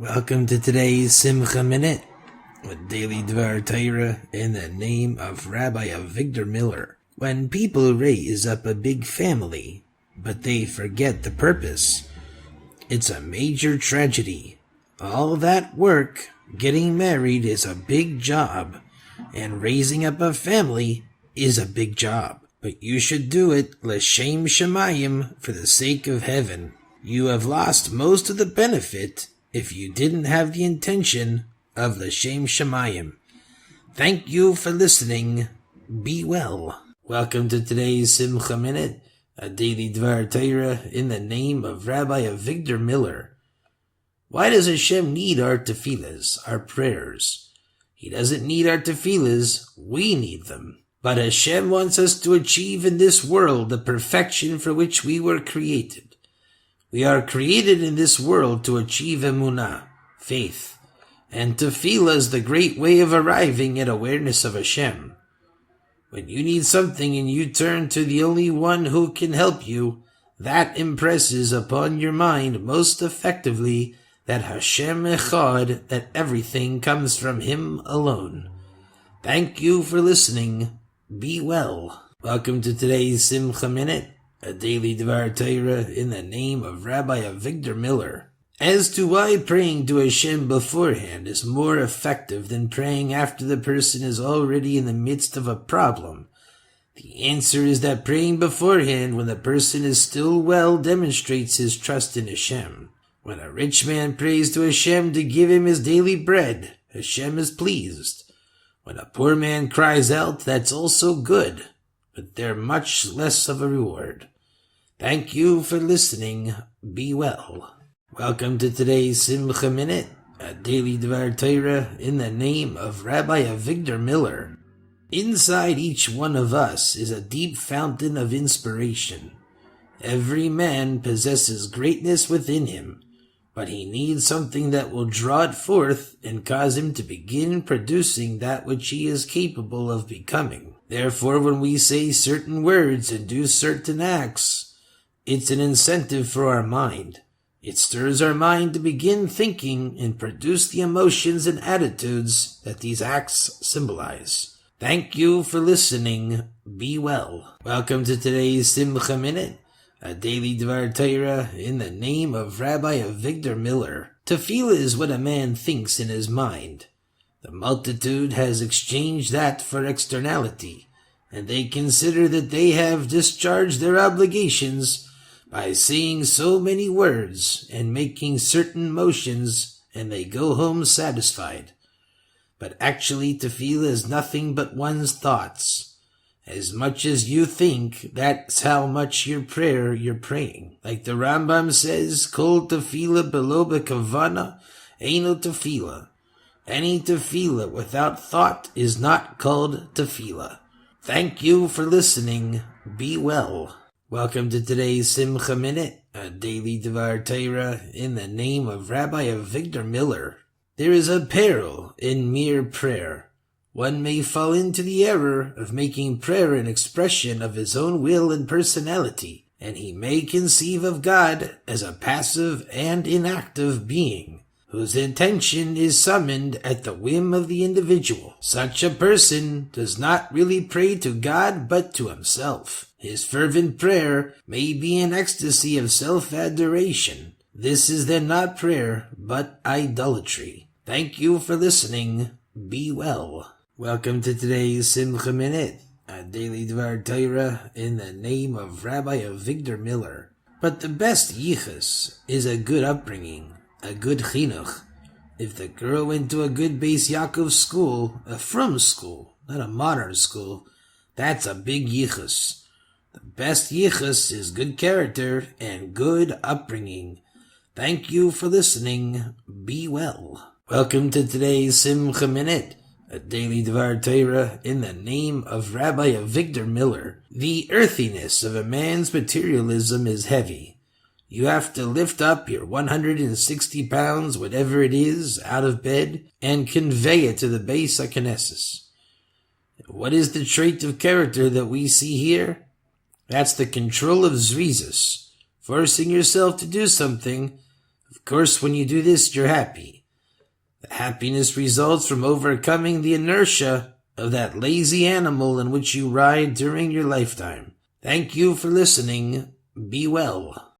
Welcome to today's Simcha Minute with Daily Dvar Torah in the name of Rabbi Avigdor Miller. When people raise up a big family, but they forget the purpose, it's a major tragedy. All that work, getting married is a big job, and raising up a family is a big job. But you should do it l'shem shamayim, for the sake of heaven. You have lost most of the benefit if you didn't have the intention of l'shem shamayim. Thank you for listening. Be well. Welcome to today's Simcha Minute, a daily Dvar Torah in the name of Rabbi Avigdor Miller. Why does Hashem need our tefillahs, our prayers? He doesn't need our tefillahs, we need them. But Hashem wants us to achieve in this world the perfection for which we were created. We are created in this world to achieve emunah, faith, and tefillah is the great way of arriving at awareness of Hashem. When you need something and you turn to the only one who can help you, that impresses upon your mind most effectively that Hashem Echad, that everything comes from Him alone. Thank you for listening. Be well. Welcome to today's Simcha Minute, a daily Dvar Torah in the name of Rabbi Avigdor Miller. As to why praying to Hashem beforehand is more effective than praying after the person is already in the midst of a problem, the answer is that praying beforehand when the person is still well demonstrates his trust in Hashem. When a rich man prays to Hashem to give him his daily bread, Hashem is pleased. When a poor man cries out, that's also good, but they're much less of a reward. Thank you for listening. Be well. Welcome to today's Simcha Minute, a daily Dvar Torah in the name of Rabbi Avigdor Miller. Inside each one of us is a deep fountain of inspiration. Every man possesses greatness within him, but he needs something that will draw it forth and cause him to begin producing that which he is capable of becoming. Therefore, when we say certain words and do certain acts, it's an incentive for our mind. It stirs our mind to begin thinking and produce the emotions and attitudes that these acts symbolize. Thank you for listening. Be well. Welcome to today's Simcha Minute, a daily Dvar Torah in the name of Rabbi Avigdor Miller. Tefillah is what a man thinks in his mind. The multitude has exchanged that for externality, and they consider that they have discharged their obligations by saying so many words and making certain motions, and they go home satisfied. But actually tefillah is nothing but one's thoughts. As much as you think, that's how much you're praying. Like the Rambam says, Kol tefillah belo bekavana, eino tefillah. Any tefillah without thought is not called tefillah. Thank you for listening. Be well. Welcome to today's Simcha Minute, a daily Dvar Torah in the name of Rabbi Avigdor Miller. There is a peril in mere prayer. One may fall into the error of making prayer an expression of his own will and personality, and he may conceive of God as a passive and inactive being, whose intention is summoned at the whim of the individual. Such a person does not really pray to God but to himself. His fervent prayer may be an ecstasy of self-adoration. This is then not prayer, but idolatry. Thank you for listening. Be well. Welcome to today's Simcha Minute, a daily Dvar Torah in the name of Rabbi Avigdor Miller. But the best yichus is a good upbringing, a good chinuch. If the girl went to a good Beis Yaakov school, a frum school, not a modern school, that's a big yichus. The best yichus is good character and good upbringing. Thank you for listening. Be well. Welcome to today's Simcha Minute, a daily Dvar Torah in the name of Rabbi Avigdor Miller. The earthiness of a man's materialism is heavy. You have to lift up your 160 pounds, whatever it is, out of bed and convey it to the Beis HaKnesses. What is the trait of character that we see here? That's the control of zrizas, forcing yourself to do something Of course, when you do this, you're happy. The happiness results from overcoming the inertia of that lazy animal in which you ride during your lifetime. Thank you for listening. Be well.